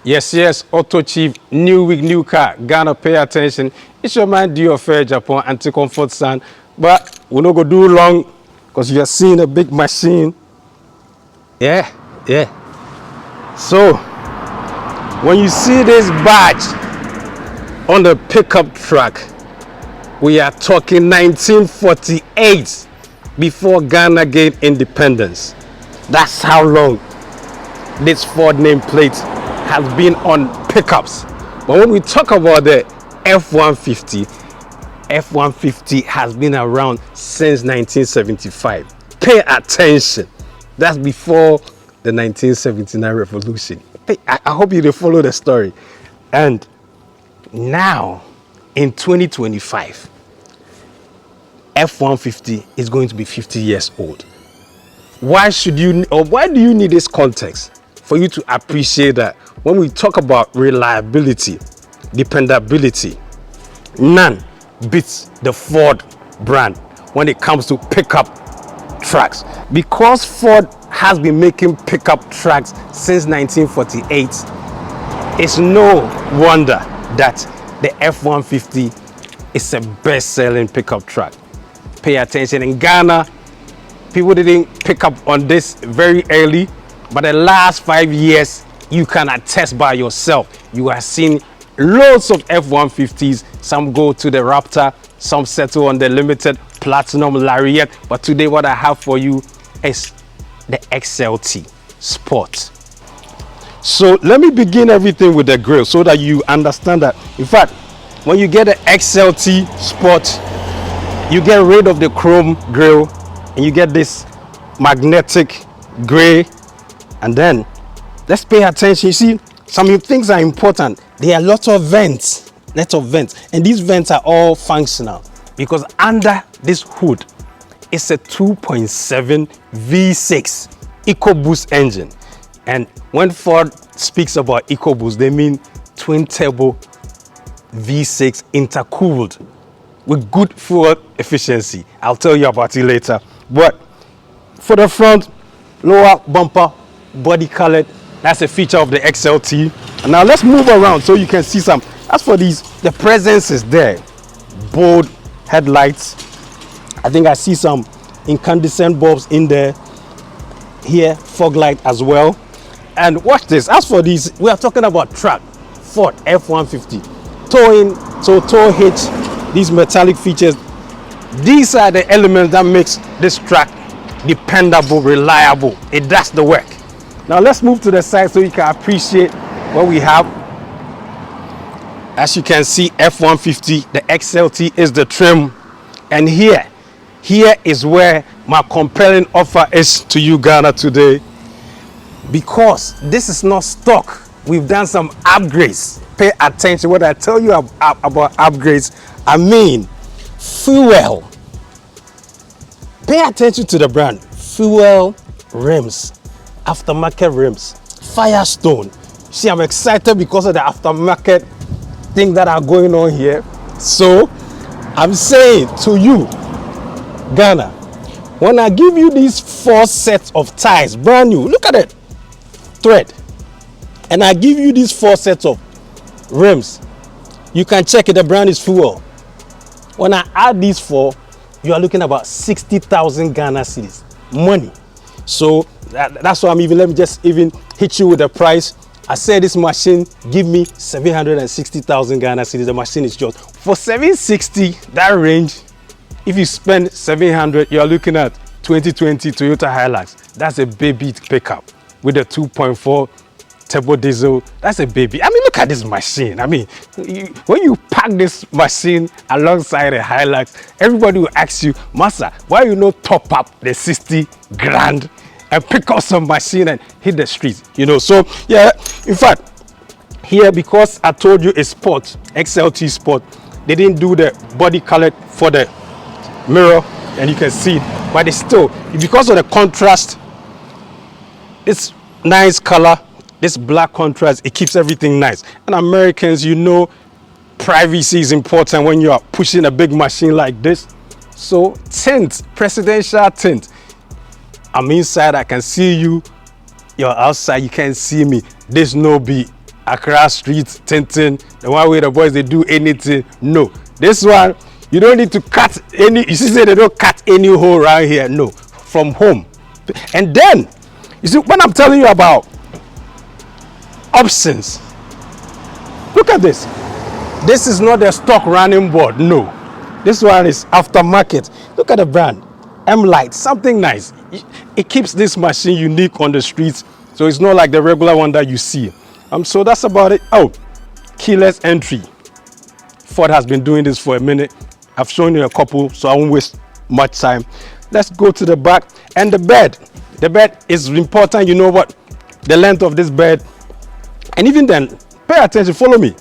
Yes, AutoChief, new week, new car. Ghana, pay attention. It's your man, do your fair Japan, anti-comfort sound. But we're not going to do long because you're seeing a big machine. Yeah. So, when you see this badge on the pickup truck, we are talking 1948 before Ghana gained independence. That's how long this Ford nameplate has been on pickups. But when we talk about the F-150, F-150 has been around since 1975. Pay attention. That's before the 1979 revolution. I hope you follow the story. And now, in 2025, F-150 is going to be 50 years old. Why do you need this context for you to appreciate that when we talk about reliability, dependability, none beats the Ford brand when it comes to pickup trucks. Because Ford has been making pickup trucks since 1948, it's no wonder that the F-150 is a best-selling pickup truck. Pay attention. In Ghana, people didn't pick up on this very early, but the last 5 years, you can attest by yourself. You are seeing loads of F-150s. Some go to the Raptor, some settle on the limited Platinum Lariat. But today, what I have for you is the XLT Sport. So let me begin everything with the grille so that you understand that. In fact, when you get the XLT Sport, you get rid of the chrome grille and you get this magnetic gray. And then let's pay attention. You see, some things are important. There are lots of vents, and these vents are all functional because under this hood is a 2.7 V6 EcoBoost engine. And when Ford speaks about EcoBoost, they mean twin turbo V6 intercooled with good fuel efficiency. I'll tell you about it later. But for the front, lower bumper, body colored, that's a feature of the XLT. And now let's move around so you can see some. As for these, the presence is there. Bold headlights. I think I see some incandescent bulbs in there. Here, fog light as well. And watch this. As for these, we are talking about truck, Ford F-150. Towing, so tow hitch, these metallic features. These are the elements that makes this truck dependable, reliable. It does the work. Now let's move to the side so you can appreciate what we have. As you can see, F-150, the XLT is the trim. And here is where my compelling offer is to you, Ghana, today. Because this is not stock. We've done some upgrades. Pay attention when I tell you about upgrades. I mean, fuel. Pay attention to the brand. Fuel rims, aftermarket rims, Firestone. See, I'm excited because of the aftermarket thing that are going on here. So I'm saying to you, Ghana, when I give you these 4 sets of tires, brand new, look at it, thread, and I give you these 4 sets of rims, you can check it, the brand is fuel. When I add these 4, you are looking about 60,000 Ghana cedis money. So that's why let me just even hit you with the price. I said this machine give me 760,000 Ghana cedis. The machine is yours for 760. That range, if you spend 700, you are looking at 2020 Toyota Hilux. That's a baby pickup with a 2.4 turbo diesel. That's a baby. I mean, look at this machine. I mean, when you pack this machine alongside a Hilux, everybody will ask you, Master, why you not top up the 60 grand and pick up some machine and hit the streets? You know, so yeah, in fact, here, because I told you it's Sport, XLT Sport, they didn't do the body color for the mirror, and you can see it, but it's still, because of the contrast, it's nice color. This black contrast, it keeps everything nice. And Americans, you know, privacy is important when you are pushing a big machine like this. So tint, presidential tint. I'm inside, I can see you. You're outside, you can't see me. This no be Accra street, Tintin, the one where the boys, they do anything. No. This one, you don't need to cut any, you see, they don't cut any hole around here. No. From home. And then, you see, when I'm telling you about options, look at this. This is not a stock running board. No. This one is aftermarket. Look at the brand. M-Light, something nice. It keeps this machine unique on the streets, so it's not like the regular one that you see. So that's about it. Oh, keyless entry. Ford has been doing this for a minute. I've shown you a couple, so I won't waste much time. Let's go to the back. And the bed. The bed is important. You know what? The length of this bed. And even then, pay attention, follow me.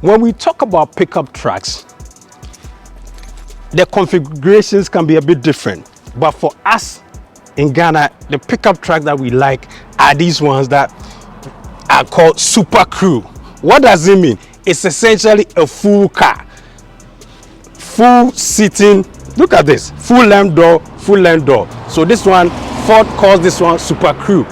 When we talk about pickup trucks, the configurations can be a bit different. But for us in Ghana, the pickup truck that we like are these ones that are called Super Crew. What does it mean? It's essentially a full car. Full seating. Look at this. Full length door, full length door. So this one, Ford calls this one Super Crew.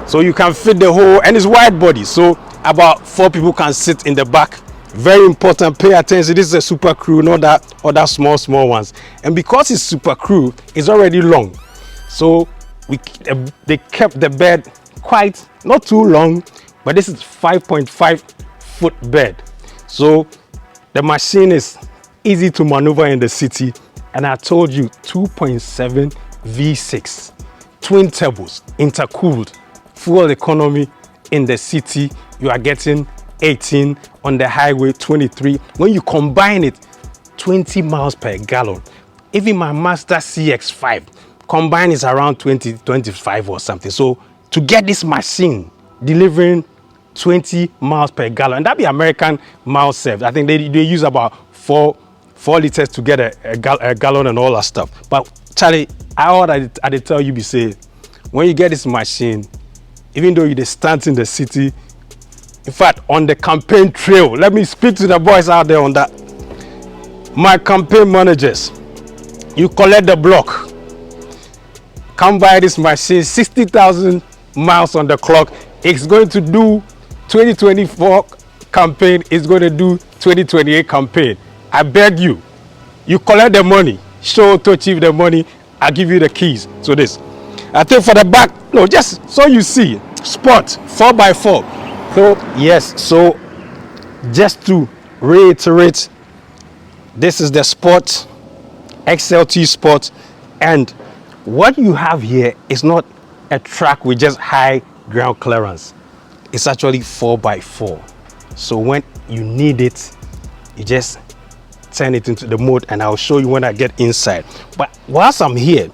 So you can fit the whole, and it's wide body. So about 4 people can sit in the back. Very important, pay attention. This is a Super Crew, not that other small ones. And because it's Super Crew, it's already long. So they kept the bed quite, not too long, but this is 5.5 foot bed. So the machine is easy to maneuver in the city. And I told you 2.7 V6, twin turbos, intercooled, fuel economy in the city. You are getting 18 on the highway, 23. When you combine it, 20 miles per gallon. Even my Mazda CX-5 combined is around 20, 25 or something. So to get this machine delivering 20 miles per gallon, and that be American miles served. I think they use about 4 liters to get a gallon and all that stuff. But Charlie, I tell you, be say, when you get this machine, even though you stand in the city, in fact, on the campaign trail, let me speak to the boys out there on that. My campaign managers, you collect the block, come buy this machine, 60,000 miles on the clock. It's going to do 2024 campaign, it's going to do 2028 campaign. I beg you, you collect the money, show AutoChief the money, I'll give you the keys to this. I think for the back, no, just so you see, Sport 4x4. So yes, so just to reiterate, this is the Sport XLT Sport, and what you have here is not a truck with just high ground clearance. It's actually 4x4. So when you need it, you just turn it into the mode, and I'll show you when I get inside. But whilst I'm here,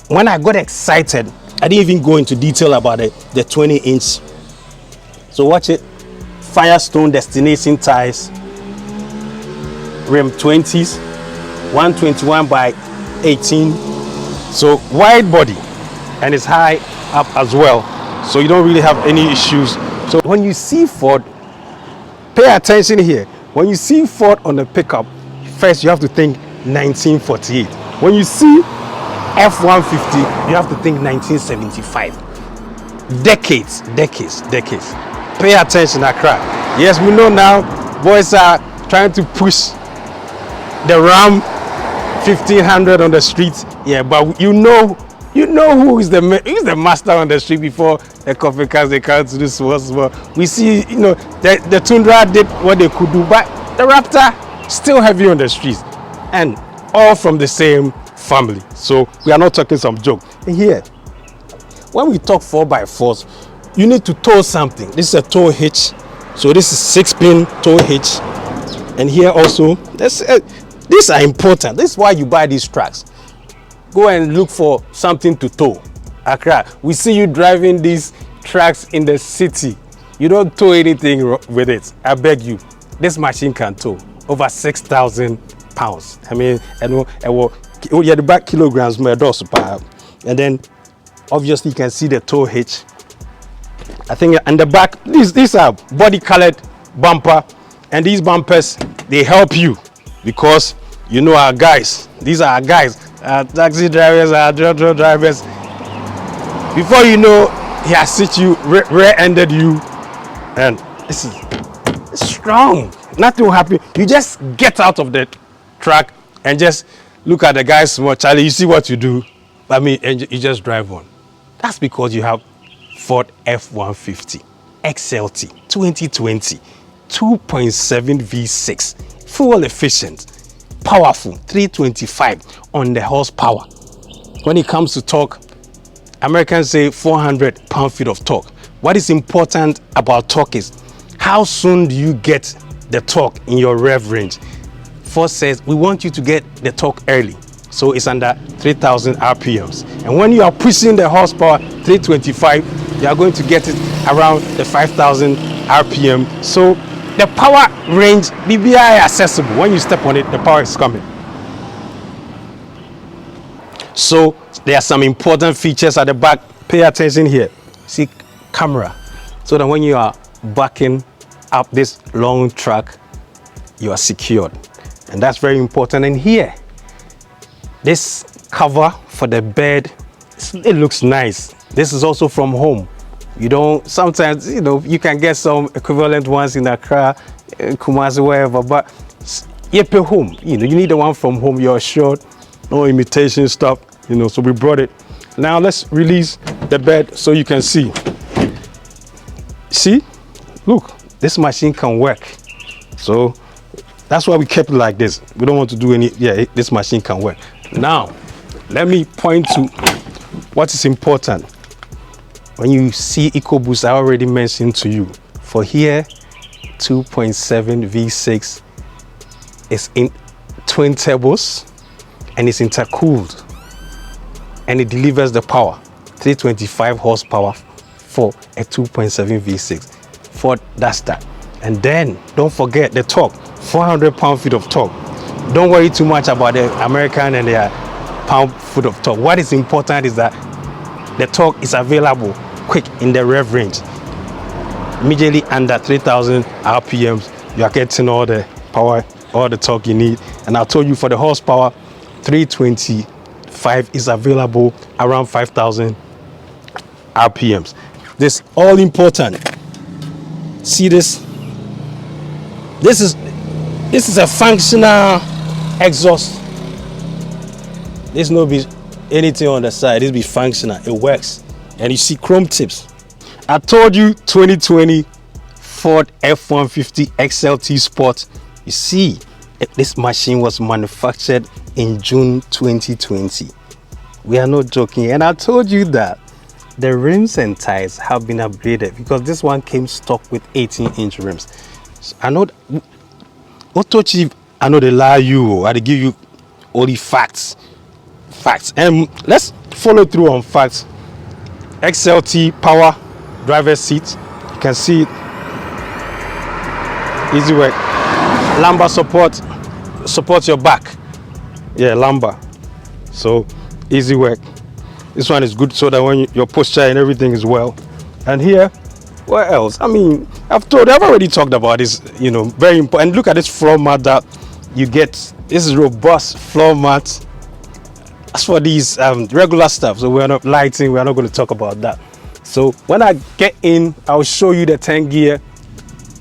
when I got excited, I didn't even go into detail about it, the 20-inch. So watch it. Firestone destination tires, rim 20s, 121 by 18. So wide body, and it's high up as well. So you don't really have any issues. So when you see Ford, pay attention here. When you see Ford on the pickup, first you have to think 1948. When you see F-150, you have to think 1975. Decades. Pay attention, Accra. Yes, we know now boys are trying to push the Ram 1500 on the streets. Yeah, but you know who is the master on the street before the coffee cars they come to this was. We see, the Tundra did what they could do, but the Raptor still heavy on the streets, and all from the same family. So we are not talking some joke. And here, when we talk 4x4s, you need to tow something. This is a tow hitch. So this is 6-pin tow hitch. And here also, these are important. This is why you buy these trucks. Go and look for something to tow. Accra, we see you driving these trucks in the city. You don't tow anything with it. I beg you. This machine can tow over 6,000 pounds. I mean, the back kilograms, and then obviously you can see the tow hitch. I think in the back, these are body colored bumper, and these bumpers, they help you because our guys, these are our guys, taxi drivers, drivers. Before you know, he has hit you, rear-ended you, And this is strong. Nothing will happen. You just get out of the track and just look at the guys small. Charlie, you see what you do? I mean, and you just drive on. That's because you have Ford F-150 XLT 2020 2.7 V6, fuel efficient, powerful, 325 on the horsepower. When it comes to torque, Americans say 400 pound-feet of torque. What is important about torque is how soon do you get the torque in your rev range. Ford says we want you to get the torque early, so it's under 3,000 RPMs. And when you are pushing the horsepower 325, you are going to get it around the 5,000 RPM. So the power range, BBI accessible. When you step on it, the power is coming. So there are some important features at the back. Pay attention here. See, camera. So that when you are backing up this long track, you are secured. And that's very important. And here, this cover for the bed, it looks nice. This is also from home. You don't, sometimes, you know, you can get some equivalent ones in Accra, Kumasi, wherever, but you pay home. You know, you need the one from home, you're assured, no imitation stuff, you know, so we brought it. Now let's release the bed so you can see. See, look, this machine can work. So that's why we kept it like this. We don't want to do any, this machine can work. Now, let me point to what is important. When you see EcoBoost, I already mentioned to you, for here, 2.7 V6 is in twin turbos and it's intercooled, and it delivers the power, 325 horsepower for a 2.7 V6. Ford does that. And then don't forget the torque, 400 pound-feet of torque. Don't worry too much about the American and their pound-foot of torque. What is important is that the torque is available quick in the rev range. Immediately under 3,000 RPMs, you are getting all the power, all the torque you need. And I told you for the horsepower, 325 is available around 5,000 RPMs. This all important. See this? This is a functional exhaust. There's no be anything on the side. This be functional. It works. And you see chrome tips. I told you 2020 Ford F-150 XLT Sport. You see, this machine was manufactured in June 2020. We are not joking. And I told you that the rims and tires have been upgraded because this one came stock with 18-inch rims. So I know AutoChief, I know they lie you. I give you only facts. And let's follow through on facts. XLT power driver's seat, you can see it, easy work. Lumbar supports your back, lumbar, so easy work. This one is good so that when your posture and everything is well. And here, what else? I mean, I've already talked about this, you know, very important. And look at this floor mat that you get. This is robust floor mat. As for these regular stuff, so we're not lighting, we're not going to talk about that. So when I get in, I'll show you the 10 gear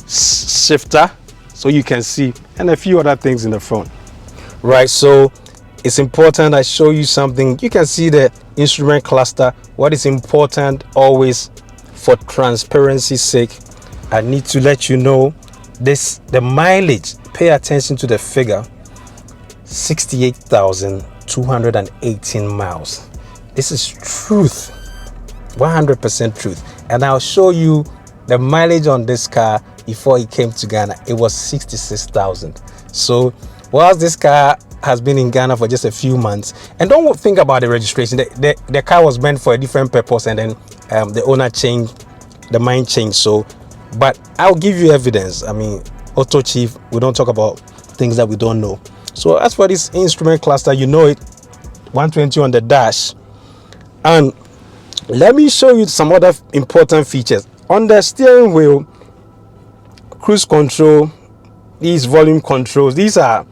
shifter so you can see, and a few other things in the front. Right, so it's important I show you something. You can see the instrument cluster. What is important always, for transparency's sake, I need to let you know this, the mileage. Pay attention to the figure, 68,218 miles. This is truth, 100% truth. And I'll show you the mileage on this car before it came to Ghana. It was 66,000. So whilst this car has been in Ghana for just a few months, and don't think about the registration, the car was meant for a different purpose, and then the owner changed, the mind changed. So, but I'll give you evidence. I mean, AutoChief, we don't talk about things that we don't know. So as for this instrument cluster, you know it, 120 on the dash. And let me show you some other important features. On the steering wheel, cruise control, these volume controls, these are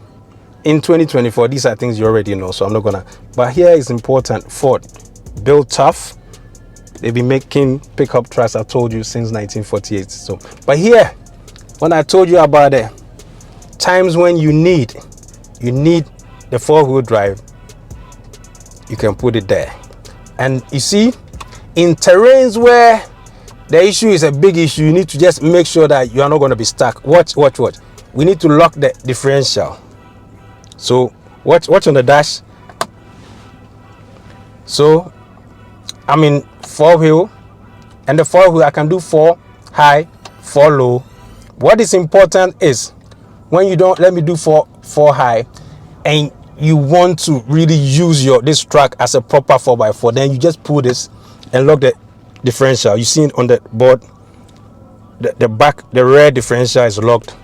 in 2024, these are things you already know, so I'm not gonna, but here is important. Ford, built tough. They've been making pickup trucks, I told you, since 1948. So, but here, when I told you about the times when you need the 4-wheel drive, you can put it there. And you see, in terrains where the issue is a big issue, you need to just make sure that you are not going to be stuck. Watch. We need to lock the differential. So watch on the dash. So I'm in 4-wheel, and the 4-wheel I can do 4 high, 4 low. What is important is when you don't let me do 4 high, and you want to really use this track as a proper 4x4, then you just pull this and lock the differential. You see it on the board, the rear differential is locked.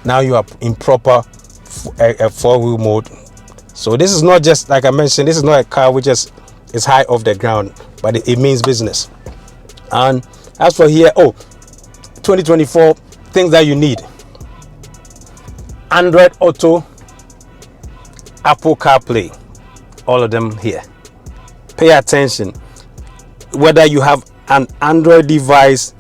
Now you are in proper 4-wheel mode. So this is not just, like I mentioned, this is not a car which is high off the ground, but it means business. And as for here, 2024 things that you need: Android Auto, Apple CarPlay, all of them here. Pay attention. Whether you have an Android device,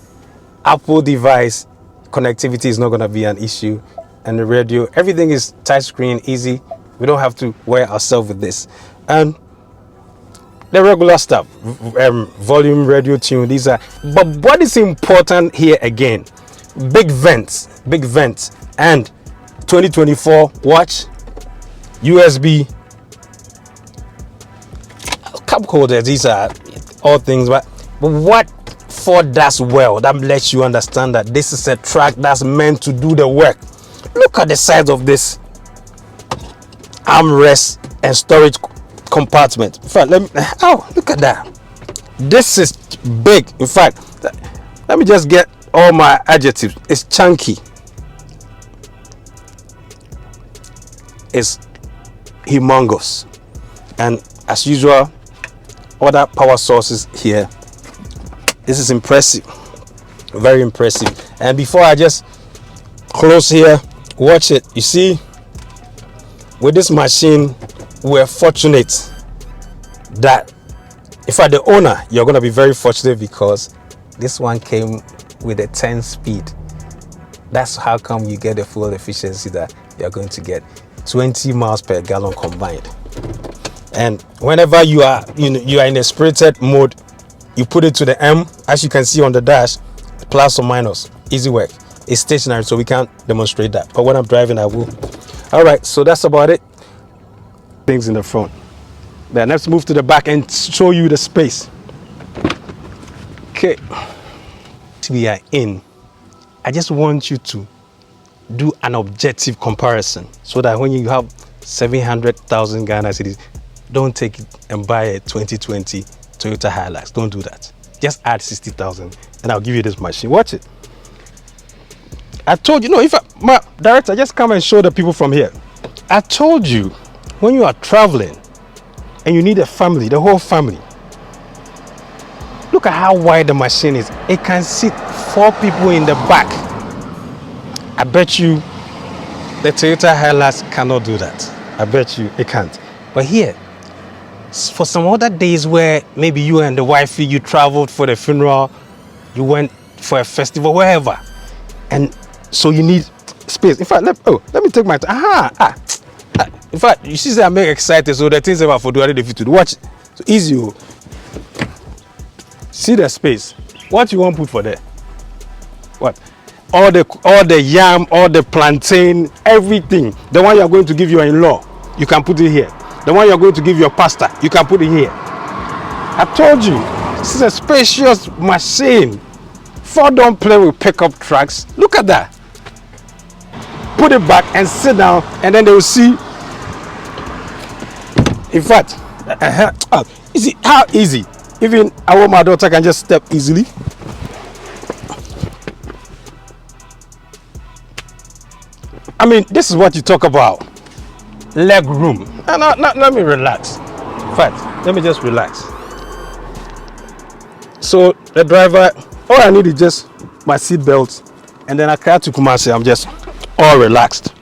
Apple device, connectivity is not going to be an issue. And the radio, everything is touchscreen, easy. We don't have to wear ourselves with this. And the regular stuff, volume, radio tune, these are. But what is important here again? Big vents, and 2024 watch, USB, cup holders. These are all things. But what Ford does well, that lets you understand that this is a truck that's meant to do the work. Look at the size of this armrest and storage compartment. In fact, look at that. This is big. In fact, let me just get all my adjectives. It's chunky, it's humongous, and as usual, other power sources here. This is impressive, very impressive. And before I just close here, watch it. You see, with this machine, we're fortunate that, in fact, the owner, you're going to be very fortunate, because this one came with a 10 speed. That's how come you get the fuel efficiency that you're going to get, 20 miles per gallon combined. And whenever you are in a spirited mode, you put it to the M, as you can see on the dash, plus or minus, easy work. It's stationary, so we can't demonstrate that, but when I'm driving, I will. All right, so that's about it. Things in the front. Then let's move to the back and show you the space. Okay, we are in. I just want you to do an objective comparison, so that when you have 700,000 Ghana cedis, don't take it and buy a 2020 Toyota Hilux. Don't do that. Just add 60,000 and I'll give you this machine. Watch it. I told you, my director, just come and show the people from here. I told you, when you are traveling and you need a family, the whole family, look at how wide the machine is. It can sit 4 people in the back. I bet you the Toyota Hilux cannot do that. I bet you it can't. But here, for some other days where maybe you and the wifey, you traveled for the funeral, you went for a festival, wherever, and so you need space. In fact, let me take my time. In fact, you see, I'm excited. So the things about for doing the to watch. So easy. See the space. What you want to put for there? What? All the yam, all the plantain, everything. The one you are going to give your in-law, you can put it here. The one you're going to give your pastor, you can put it here. I told you, this is a spacious machine. Ford don't play with pickup trucks. Look at that. Put it back and sit down, and then they will see. In fact, easy. How easy? Even my daughter can just step easily. I mean, this is what you talk about. Leg room. Let me relax. In fact, let me just relax. So the driver, all I need is just my seat belt, and then Accra to Kumasi, I'm just all relaxed.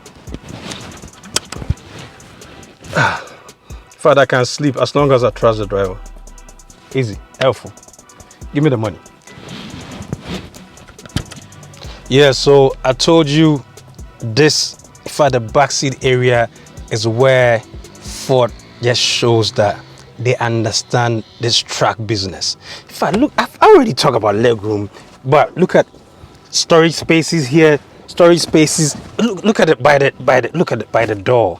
In fact, I can sleep as long as I trust the driver. Easy, helpful. Give me the money. Yeah, so I told you this, in fact, the backseat area is where Ford just shows that they understand this truck business. In fact, look, I've already talked about legroom, but look at storage spaces here, storage spaces. Look at it by the door.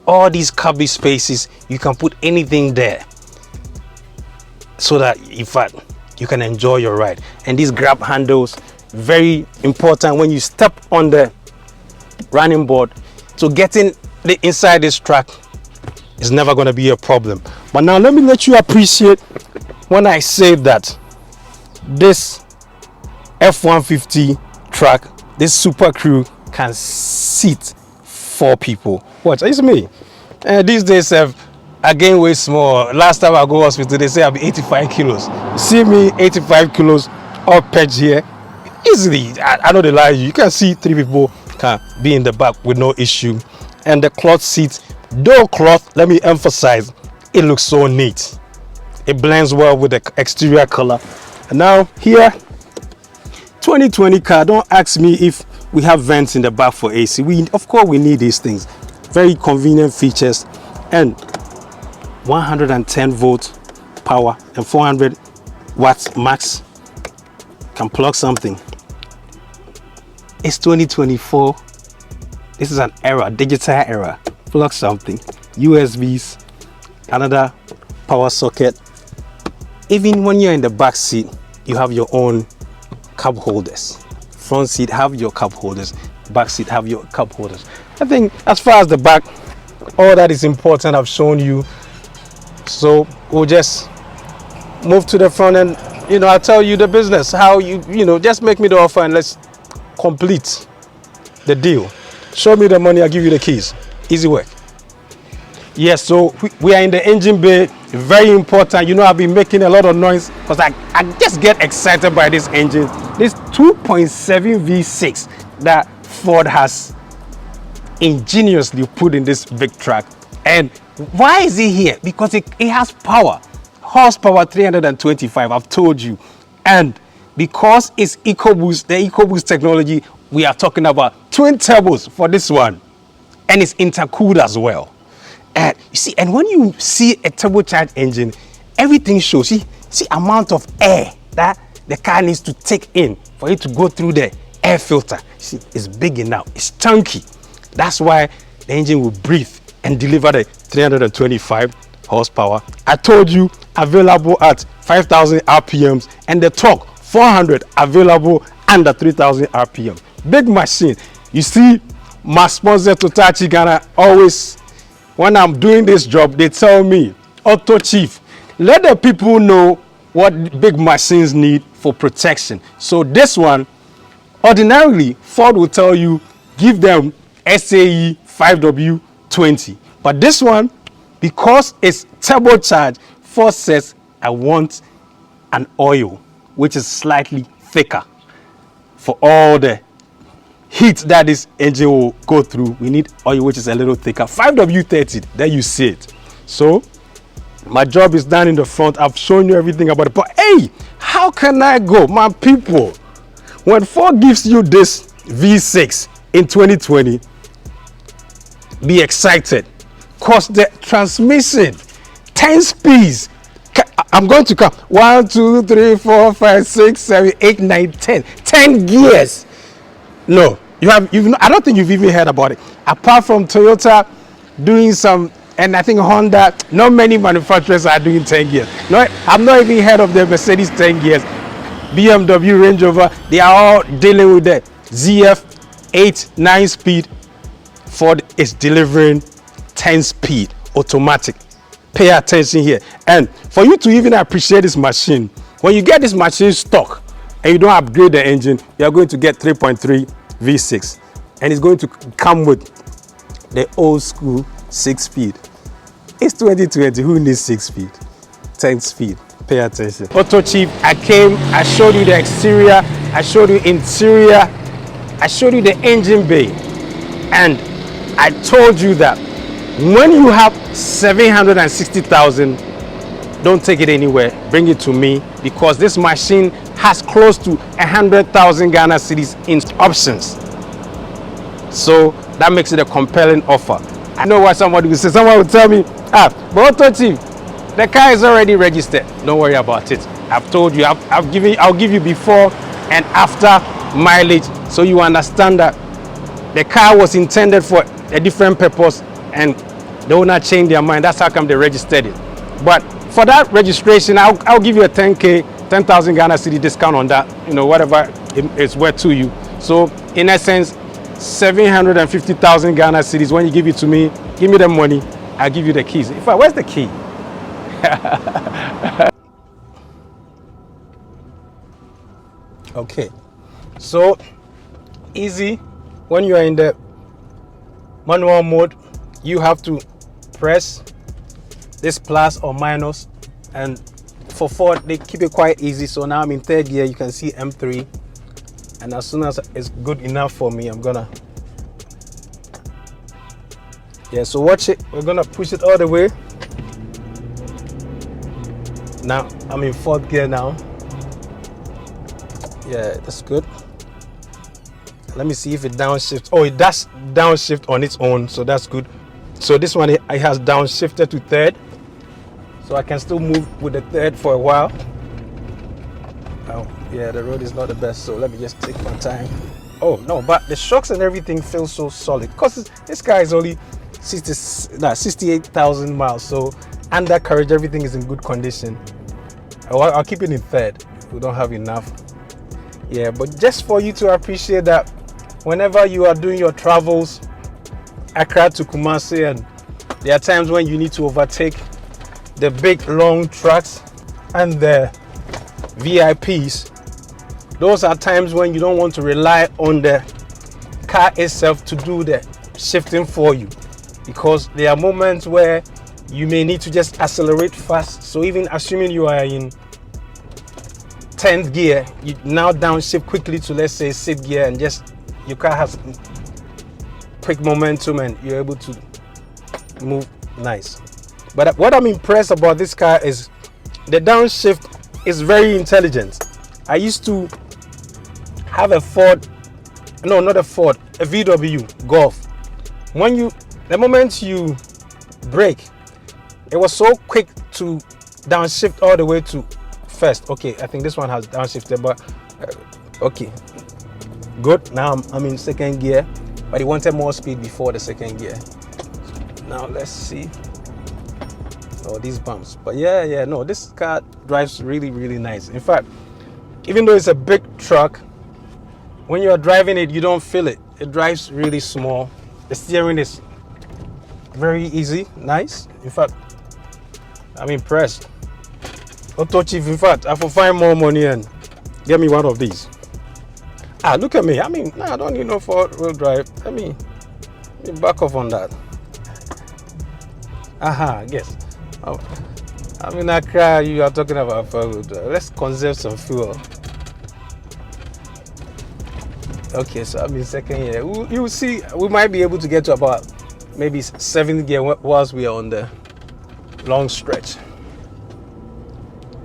All these cubby spaces, you can put anything there, so that in fact you can enjoy your ride. And these grab handles, very important when you step on the running board. So getting inside this truck is never going to be a problem. But now let me let you appreciate when I say that this F-150 truck, this Super Crew, can seat 4 people. Watch, it's me. These days I gain weight small. Last time I go to hospital, they say I'll be 85 kilos. You see me, 85 kilos, all perched here. Easily, I know they lie. You can see 3 people can be in the back with no issue. And the cloth seats, though cloth, let me emphasize, it looks so neat. It blends well with the exterior color. And now here, 2020 car, don't ask me if we have vents in the back for AC. Of course we need these things. Very convenient features, and 110 volt power and 400 watts max. Can plug something. It's 2024. This is an era, digital era. Plug something. USBs, another power socket. Even when you're in the back seat, you have your own cup holders. Front seat have your cup holders. Back seat have your cup holders. I think as far as the back, all that is important I've shown you. So we'll just move to the front, and I'll tell you the business, how you just make me the offer and let's complete the deal. Show me the money, I'll give you the keys. Easy work. Yes, so we are in the engine bay. Very important. I've been making a lot of noise because I just get excited by this engine. This 2.7 V6 that Ford has ingeniously put in this big truck. And why is it here? Because it has power. Horsepower 325, I've told you. And because it's EcoBoost, the EcoBoost technology, we are talking about twin turbos for this one. And it's intercooled as well. And you see, and when you see a turbocharged engine, everything shows. See amount of air that the car needs to take in for it to go through the air filter. See, it's big enough. It's chunky. That's why the engine will breathe and deliver the 325 horsepower. I told you, available at 5,000 RPMs, and the torque 400, available under 3,000 RPM. Big machine. You see, my sponsor Totachi Ghana always, when I'm doing this job, they tell me, AutoChief, let the people know what big machines need for protection. So this one, ordinarily, Ford will tell you, give them SAE 5W20. But this one, because it's turbocharged, Ford says, I want an oil which is slightly thicker for all the heat that this engine will go through. We need oil which is a little thicker. 5W30, there you see it. So my job is done in the front. I've shown you everything about it. But hey, how can I go, my people? When Ford gives you this V6 in 2020, be excited, because the transmission, 10 speeds. I'm going to count 1, 2, 3, 4, 5, 6, 7, 8, 9, 10. 10 gears. No, I don't think you've even heard about it. Apart from Toyota doing some, and I think Honda, not many manufacturers are doing 10 gears. No, I've not even heard of the Mercedes 10 gears. BMW, Range Rover, they are all dealing with the ZF 8, 9 speed. Ford is delivering 10 speed automatic. Pay attention here. And for you to even appreciate this machine, when you get this machine stock and you don't upgrade the engine, you are going to get 3.3 V6, and it's going to come with the old school 6-speed. It's 2020. Who needs 6-speed? 10 speed. Pay attention. AutoChief, I showed you the exterior, I showed you interior, I showed you the engine bay, and I told you that when you have 760,000 don't take it anywhere. Bring it to me, because this machine has close to 100,000 Ghana cedis in options. So that makes it a compelling offer. I know what somebody will say. Someone will tell me, but AutoChief, the car is already registered. Don't worry about it. I've told you, I'll give you before and after mileage, so you understand that the car was intended for a different purpose and the owner changed their mind. That's how come they registered it. But for that registration, I'll give you a 10,000 Ghana cedi discount on that, whatever it's worth to you. So in essence, 750,000 Ghana cedis. When you give it to me, give me the money, I'll give you the keys. In fact, where's the key? Okay, so easy. When you are in the manual mode, you have to press this plus or minus, and for Ford they keep it quite easy. So now I'm in third gear. You can see M3, and as soon as it's good enough for me, I'm gonna, so watch it. We're gonna push it all the way. Now I'm in fourth gear now. Yeah, that's good. Let me see if it downshifts. Oh, it does downshift on its own, so that's good. So this one, it has downshifted to third, so I can still move with the third for a while. Oh yeah, the road is not the best, so let me just take my time. Oh no, but the shocks and everything feel so solid, because this car is only 68,000 miles, so undercarriage, everything is in good condition. I'll keep it in third. We don't have enough. Yeah, but just for you to appreciate that whenever you are doing your travels, Accra to Kumasi, and there are times when you need to overtake the big long trucks and the VIPs. Those are times when you don't want to rely on the car itself to do the shifting for you, because there are moments where you may need to just accelerate fast. So even assuming you are in 10th gear, you now downshift quickly to, let's say, 6th gear, and just your car has quick momentum and you're able to move nice. But what I'm impressed about this car is the downshift is very intelligent. I used to have a Ford, no, not a Ford, a VW Golf. The moment you brake, it was so quick to downshift all the way to first. Okay, I think this one has downshifted, but okay, good. Now I'm in second gear, but he wanted more speed before the second gear. Now let's see. Oh, these bumps. But yeah, no, this car drives really, really nice. In fact, even though it's a big truck, when you are driving it, you don't feel it. It drives really small. The steering is very easy, nice. In fact, I'm impressed. AutoChief, in fact, I will find more money and get me one of these. Look at me. I mean, I don't need no four-wheel drive. Let me back off on that. Yes. Oh, I mean, Accra, you are talking about four-wheel drive. Let's conserve some fuel. Okay, so I'm in second gear. You will see, we might be able to get to about maybe 7th gear whilst we are on the long stretch.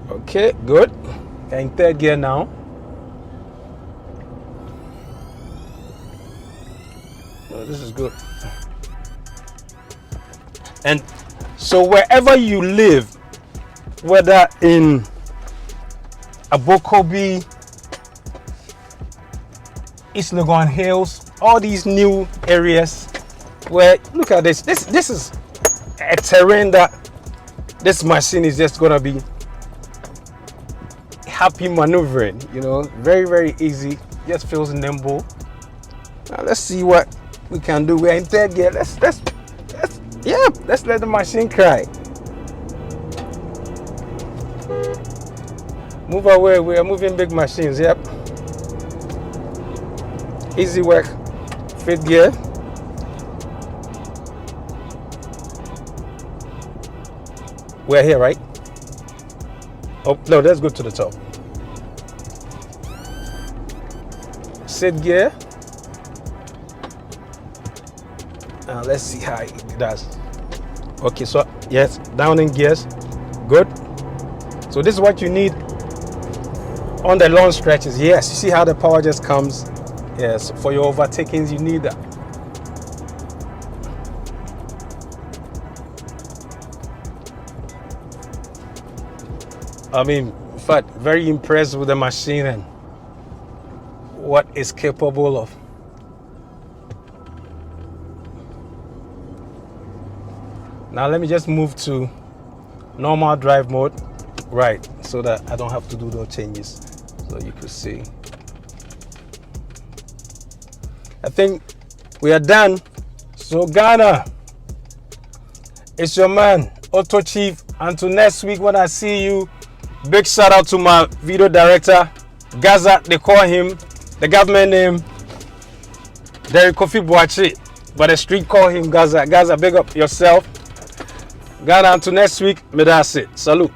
Okay, good. We're in third gear now. Oh, this is good. And so wherever you live, whether in Abokobi, East Legon Hills, all these new areas where, look at this. This is a terrain that this machine is just gonna be happy maneuvering, very, very easy. Just feels nimble. Now let's see what we can do. We're in third gear. Let's let the machine cry. Move away. We are moving big machines. Yep. Easy work. 5th gear. We're here, right? Oh no, let's go to the top. 6th gear. Now let's see how it does. Okay, so yes, down in gears. Good. So this is what you need on the long stretches. Yes, you see how the power just comes. Yes, for your overtakings, you need that. I mean, in fact, very impressed with the machine and what it's capable of. Now let me just move to normal drive mode, right, so that I don't have to do those changes. So you could see. I think we are done. So Ghana, it's your man, AutoChief. Until next week when I see you, big shout out to my video director, Gaza, they call him, the government name, Derek Kofi Boachi, but the street call him Gaza. Gaza, big up yourself. Ghana, until next week, may that's it. Salute.